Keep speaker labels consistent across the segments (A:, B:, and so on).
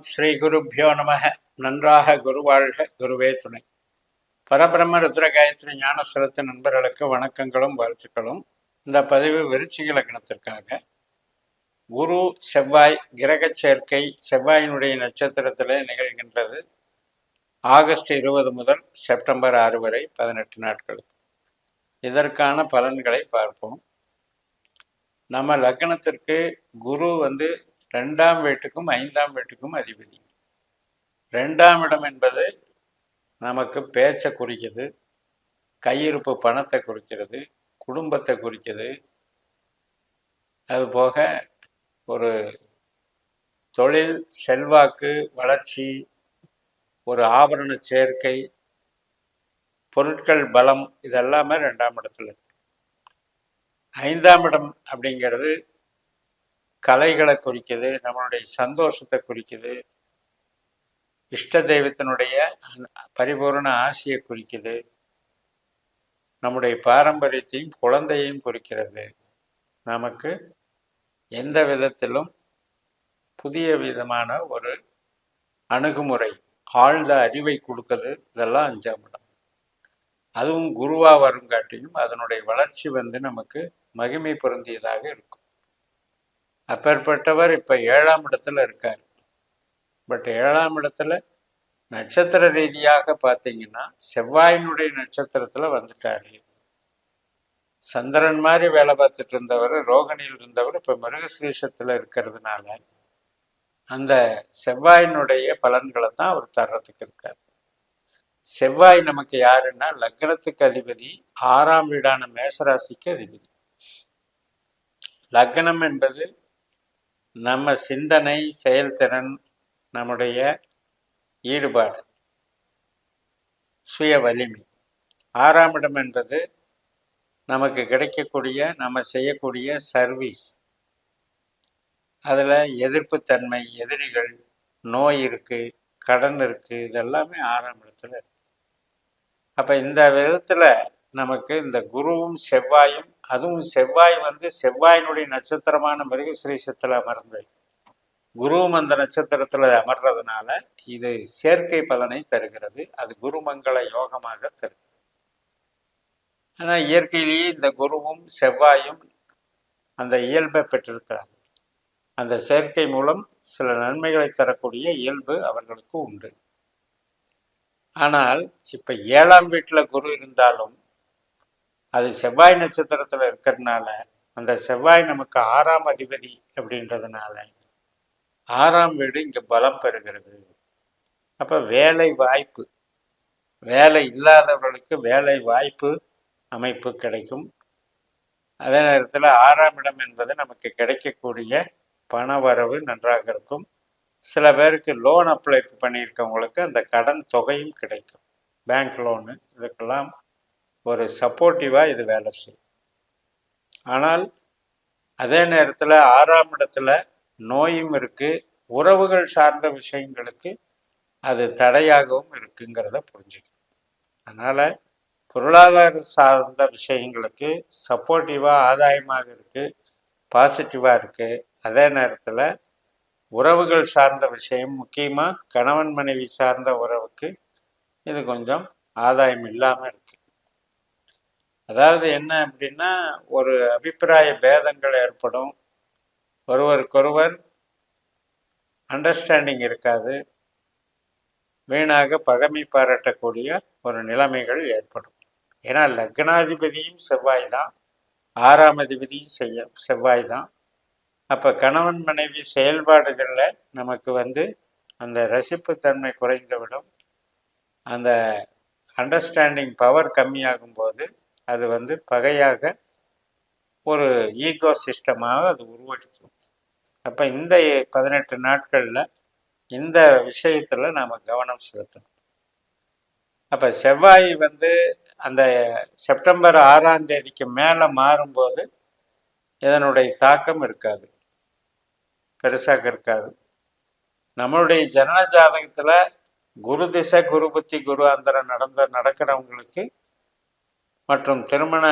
A: ஸ்ரீ குருப்பியோ நம. நன்றாக குருவாழ்க, குருவே துணை. பரபிரம்ம ருத்ர காயத்ரி ஞானஸ்வரத்து நண்பர்களுக்கு வணக்கங்களும் வாழ்த்துக்களும். இந்த பதிவு விருச்சிக லக்னத்திற்காக. குரு செவ்வாய் கிரக சேர்க்கை செவ்வாயினுடைய நட்சத்திரத்தில் நிகழ்கின்றது. ஆகஸ்ட் 20 முதல் செப்டம்பர் 6 வரை 18 நாட்கள். இதற்கான பலன்களை பார்ப்போம். நம்ம லக்னத்திற்கு குரு 2ஆம் வீட்டுக்கும் 5ஆம் வீட்டுக்கும் அதிபதி. 2ஆம் இடம் என்பது நமக்கு பேச்சை குறிக்குது, கையிருப்பு பணத்தை குறிக்கிறது, குடும்பத்தை குறிக்குது. அதுபோக ஒரு தொழில் செல்வாக்கு வளர்ச்சி, ஒரு ஆபரண சேர்க்கை, பொருட்கள் பலம், இதெல்லாமே 2ஆம் இடத்துல. 5ஆம் இடம் அப்படிங்கிறது கலைகளை குறிக்குது, நம்மளுடைய சந்தோஷத்தை குறிக்குது, இஷ்ட தெய்வத்தினுடைய பரிபூர்ண ஆசையை குறிக்குது, நம்முடைய பாரம்பரியத்தையும் குழந்தையையும் குறிக்கிறது. நமக்கு எந்த விதத்திலும் புதிய விதமான ஒரு அணுகுமுறை, ஆழ்ந்த அறிவை கொடுக்குது. இதெல்லாம் 5ஆம் இடம். அதுவும் குருவா வருங்காட்டியும் அதனுடைய வளர்ச்சி நமக்கு மகிமை பொருந்தியதாக இருக்கும். அப்பேற்பட்டவர் இப்ப 7ஆம் இடத்துல இருக்கார். பட் 7ஆம் இடத்துல நட்சத்திர ரீதியாக பார்த்தீங்கன்னா செவ்வாயினுடைய நட்சத்திரத்துல வந்துட்டாரு. சந்திரன் மாதிரி வேலை பார்த்துட்டு இருந்தவர், ரோகிணியில் இருந்தவர், இப்ப மிருகசீரிஷத்துல இருக்கிறதுனால அந்த செவ்வாயினுடைய பலன்களை தான் அவர் தர்றதுக்கு இருக்கார். செவ்வாய் நமக்கு யாருன்னா லக்னத்துக்கு அதிபதி, 6ஆம் வீடான மேஷராசிக்கு அதிபதி. லக்னம் என்பது நம்ம சிந்தனை, செயல்திறன், நம்முடைய ஈடுபாடு, சுய வலிமை. 6ஆம் இடம் என்பது நமக்கு கிடைக்கக்கூடிய, நம்ம செய்யக்கூடிய சர்வீஸ். அதில் எதிர்ப்புத்தன்மை, எதிரிகள், நோய் இருக்கு, கடன் இருக்கு, இதெல்லாமே 6ஆம் இடத்துல இருக்கு. அப்போ இந்த விதத்தில் நமக்கு இந்த குருவும் செவ்வாயும், அதுவும் செவ்வாய் செவ்வாயினுடைய நட்சத்திரமான மிருகசீரிஷத்தில் அமர்ந்து குருவும் அந்த நட்சத்திரத்தில் அமர்றதுனால இது சேர்க்கை பலனை தருகிறது. அது குருமங்கள யோகமாக தருகிறது. ஆனால் இயற்கையிலேயே இந்த குருவும் செவ்வாயும் அந்த இயல்பை பெற்றிருக்கிறாங்க. அந்த சேர்க்கை மூலம் சில நன்மைகளை தரக்கூடிய இயல்பு அவர்களுக்கு உண்டு. ஆனால் இப்ப 7ஆம் வீட்டில் குரு இருந்தாலும் அது செவ்வாய் நட்சத்திரத்தில் இருக்கிறதுனால அந்த செவ்வாய் நமக்கு 6ஆம் அதிபதி அப்படின்றதுனால 6ஆம் வீடு இங்க பலம் பெறுகிறது. அப்ப வேலை வாய்ப்பு, வேலை இல்லாதவர்களுக்கு வேலை வாய்ப்பு அமைப்பு கிடைக்கும். அதே நேரத்தில் 6ஆம் இடம் என்பது நமக்கு கிடைக்கக்கூடிய பண வரவு நன்றாக இருக்கும். சில பேருக்கு லோன் அப்ளை பண்ணியிருக்கவங்களுக்கு அந்த கடன் தொகையும் கிடைக்கும். பேங்க் லோனு, இதுக்கெல்லாம் ஒரு சப்போர்ட்டிவாக இது வேலை செய்யும். ஆனால் அதே நேரத்தில் 6ஆம் இடத்துல நோயும் இருக்கு, உறவுகள் சார்ந்த விஷயங்களுக்கு அது தடையாகவும் இருக்குங்கிறத புரிஞ்சுக்கணும். அதனால் பொருளாதார சார்ந்த விஷயங்களுக்கு சப்போர்ட்டிவாக ஆதாயமாக இருக்கு, பாசிட்டிவாக இருக்கு. அதே நேரத்தில் உறவுகள் சார்ந்த விஷயம், முக்கியமாக கணவன் மனைவி சார்ந்த உறவுக்கு இது கொஞ்சம் ஆதாயம் இல்லாமல் இருக்கு. அதாவது என்ன அப்படின்னா, ஒரு அபிப்பிராய பேதங்கள் ஏற்படும், ஒருவருக்கொருவர் அண்டர்ஸ்டாண்டிங் இருக்காது, வீணாக பகைமை பாராட்டக்கூடிய ஒரு நிலைமைகள் ஏற்படும். ஏன்னா லக்னாதிபதியும் செவ்வாய் தான், 6ஆம் அதிபதியும் செவ்வாய் தான். அப்போ கணவன் மனைவி செயல்பாடுகளில் நமக்கு அந்த ரசிப்புத்தன்மை குறைந்துவிடும். அந்த அண்டர்ஸ்டாண்டிங் பவர் கம்மியாகும் போது அது பகையாக ஒரு ஈகோ சிஸ்டமாக அது உருவெடுக்கும். அப்போ இந்த 18 நாட்களில் இந்த விஷயத்தில் நாம் கவனம் செலுத்தணும். அப்போ செவ்வாய் அந்த செப்டம்பர் 6ஆம் தேதிக்கு மேலே மாறும்போது இதனுடைய தாக்கம் இருக்காது, பெருசாக இருக்காது. நம்மளுடைய ஜனன ஜாதகத்தில் குரு திசை, குரு புத்தி, குரு அந்தரம் நடக்கிறவங்களுக்கு மற்றும் திருமண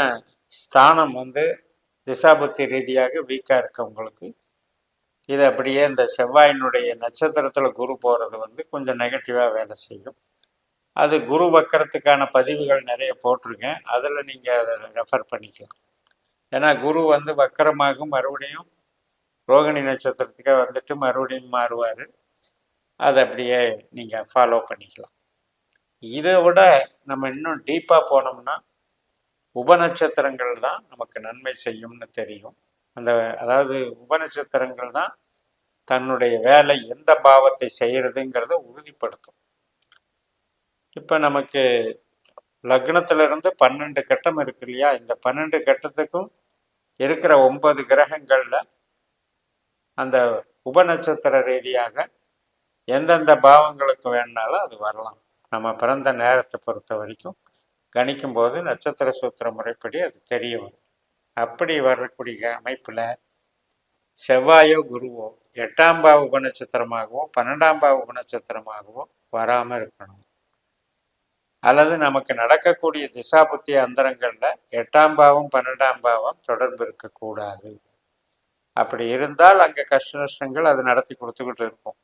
A: ஸ்தானம் திசாபுத்தி ரீதியாக வீக்காக இருக்கவங்களுக்கு இது அப்படியே இந்த செவ்வாயினுடைய நட்சத்திரத்தில் குரு போகிறது வந்து கொஞ்சம் நெகட்டிவாக வேலை செய்யும். அது குரு வக்கரத்துக்கான பதிவுகள் நிறைய போட்டிருக்கேன், அதில் நீங்கள் அதை ரெஃபர் பண்ணிக்கலாம். ஏன்னா குரு வந்து வக்கரமாகும், மறுபடியும் ரோகிணி நட்சத்திரத்துக்கே வந்துட்டு மறுபடியும் மாறுவார். அதை அப்படியே நீங்கள் ஃபாலோ பண்ணிக்கலாம். இதை விட நம்ம இன்னும் டீப்பாக போனோம்னா உபநட்சத்திரங்கள் தான் நமக்கு நன்மை செய்யும்னு தெரியும். அதாவது உபநட்சத்திரங்கள் தான் தன்னுடைய வேலை எந்த பாவத்தை செய்யறதுங்கிறத உறுதிப்படுத்தும். இப்போ நமக்கு லக்னத்திலிருந்து 12 கட்டம் இருக்கு இல்லையா? இந்த 12 கட்டத்துக்கும் இருக்கிற 9 கிரகங்கள்ல அந்த உபநட்சத்திர ரீதியாக எந்தெந்த பாவங்களுக்கு வேணுனாலும் அது வரலாம். நம்ம பிறந்த நேரத்தை பொறுத்த வரைக்கும் கணிக்கும் போது நட்சத்திர சூத்திர முறைப்படி அது தெரிய வரும். அப்படி வரக்கூடிய அமைப்பில் செவ்வாயோ குருவோ 8ஆம் பாவ உபநட்சத்திரமாகவோ 12ஆம் பாவ உபநட்சத்திரமாகவோ வராமல் இருக்கணும். அல்லது நமக்கு நடக்கக்கூடிய திசாபுத்தி அந்தரங்களில் 8ஆம் பாவம் 12ஆம் பாவம் தொடர்பு இருக்கக்கூடாது. அப்படி இருந்தால் அங்கே கஷ்ட நஷ்டங்கள் அது நடத்தி கொடுத்துக்கிட்டு இருக்கும்.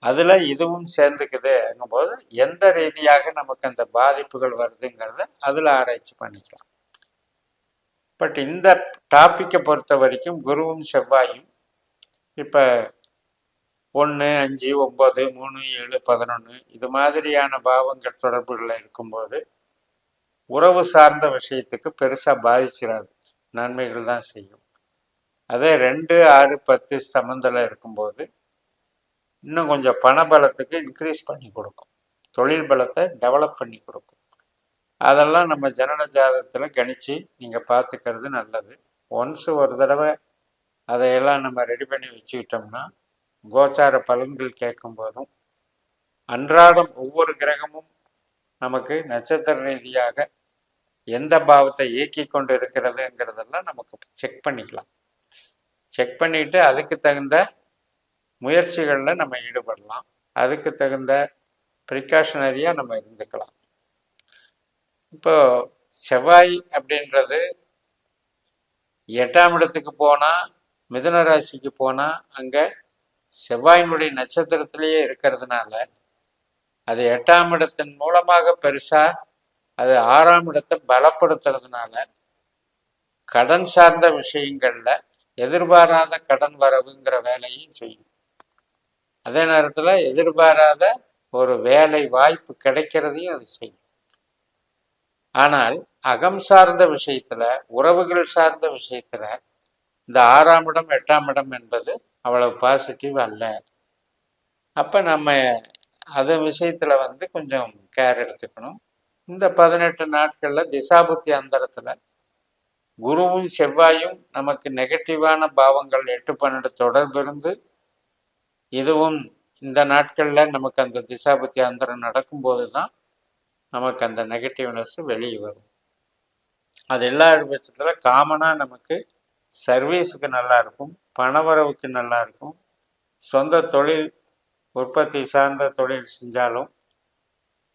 A: அதில் இதுவும் சேர்ந்துக்குது போது எந்த ரீதியாக நமக்கு அந்த பாதிப்புகள் வருதுங்கிறத அதில் ஆராய்ச்சி பண்ணிக்கலாம். பட் இந்த டாப்பிக்கை பொறுத்த வரைக்கும் குருவும் செவ்வாயும் இப்போ 1, 5, 9, 3, 7, 11 இது மாதிரியான பாவங்கள் தொடர்புகளில் இருக்கும்போது உறவு சார்ந்த விஷயத்துக்கு பெருசாக பாதிச்சிடாது, நன்மைகள் தான் செய்யும். அதே 2, 6, 10 சம்மந்தில் இருக்கும்போது இன்னும் கொஞ்சம் பண பலத்துக்கு இன்க்ரீஸ் பண்ணி கொடுக்கும், தொழில் பலத்தை டெவலப் பண்ணி கொடுக்கும். அதெல்லாம் நம்ம ஜனன ஜாதகத்தில் கணிச்சு நீங்கள் பார்த்துக்கிறது நல்லது. ஒன்ஸ் ஒரு தடவை அதையெல்லாம் நம்ம ரெடி பண்ணி வச்சுக்கிட்டோம்னா கோச்சார பலன்கள் கேட்கும் போதும் அன்றாடம் ஒவ்வொரு கிரகமும் நமக்கு நட்சத்திர ரீதியாக எந்த பாவத்தை இயக்கி கொண்டு இருக்கிறதுங்கிறதெல்லாம் நமக்கு செக் பண்ணிக்கலாம். செக் பண்ணிட்டு அதுக்கு தகுந்த முயற்சிகளில் நம்ம ஈடுபடலாம். அதுக்கு தகுந்த ப்ரிகாஷனரியாக நம்ம இருந்துக்கலாம். இப்போ செவ்வாய் அப்படின்றது 8ஆம் இடத்துக்கு போனால், மிதுன ராசிக்கு போனால் அங்கே செவ்வாயினுடைய நட்சத்திரத்திலேயே இருக்கிறதுனால அது 8ஆம் இடத்தின் மூலமாக பெருசாக அது 6ஆம் இடத்தை பலப்படுத்துறதுனால கடன் சார்ந்த விஷயங்கள்ல எதிர்பாராத கடன் வரவுங்கிற வேலையும் செய்யும். அதே நேரத்தில் எதிர்பாராத ஒரு வேலை வாய்ப்பு கிடைக்கிறதையும் அது செய்யும். ஆனால் அகம் சார்ந்த விஷயத்துல, உறவுகள் சார்ந்த விஷயத்துல இந்த 6ஆம் இடம் 8ஆம் இடம் என்பது அவ்வளவு பாசிட்டிவ் அல்ல. அப்ப நம்ம அது விஷயத்துல வந்து கொஞ்சம் கேர் எடுத்துக்கணும். இந்த 18 நாட்கள்ல திசாபுத்தி அந்தரத்துல குருவும் செவ்வாயும் நமக்கு நெகட்டிவான பாவங்கள் 8, 12 தொடர்பு இருந்து இதுவும் இந்த நாட்கள்ல நமக்கு அந்த திசாபுத்தி அந்தரம் நடக்கும்போது தான் நமக்கு அந்த நெகட்டிவ்னஸ் வெளியே வரும். அது எல்லா பட்சத்தில் காமனாக நமக்கு சர்வீஸுக்கு நல்லா இருக்கும், பணவரவுக்கு நல்லா இருக்கும், சொந்த தொழில் உற்பத்தி சார்ந்த தொழில் செஞ்சாலும்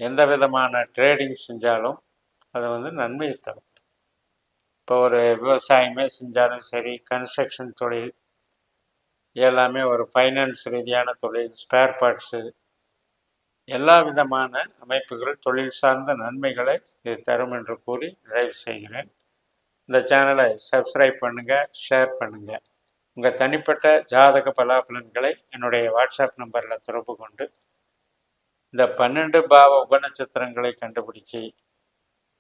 A: எந்த விதமான ட்ரேடிங் செஞ்சாலும் அது வந்து நன்மையை தரும். இப்போ ஒரு விவசாயமே செஞ்சாலும் சரி, கன்ஸ்ட்ரக்ஷன் தொழில் எல்லாமே, ஒரு ஃபைனான்ஸ் ரீதியான தொழில், ஸ்பேர் பார்ட்ஸு, எல்லா விதமான அமைப்புகள் தொழில் சார்ந்த நன்மைகளை இது தரும் என்று கூறி நிறைவு செய்கிறேன். இந்த சேனலை சப்ஸ்கிரைப் பண்ணுங்கள், ஷேர் பண்ணுங்கள். உங்கள் தனிப்பட்ட ஜாதக பலாபலன்களை என்னுடைய வாட்ஸ்அப் நம்பரில் தொடர்பு கொண்டு இந்த 12 பாவ உபநட்சத்திரங்களை கண்டுபிடிச்சி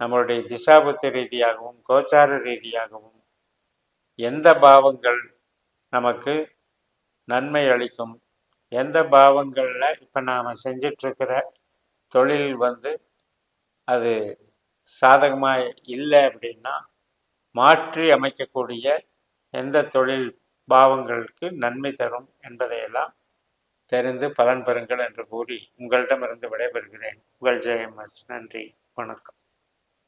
A: நம்மளுடைய திசாபுத்தி ரீதியாகவும் கோச்சார ரீதியாகவும் எந்த பாவங்கள் நமக்கு நன்மை அளிக்கும், எந்த பாவங்களில் இப்போ நாம் செஞ்சிட்ருக்கிற தொழில் வந்து அது சாதகமாக இல்லை அப்படின்னா மாற்றி அமைக்கக்கூடிய எந்த தொழில் பாவங்களுக்கு நன்மை தரும் என்பதையெல்லாம் தெரிந்து பலன் பெறுங்கள் என்று கூறி உங்களிடமிருந்து விடைபெறுகிறேன். உங்கள் ஜெயம்எஸ். நன்றி, வணக்கம்.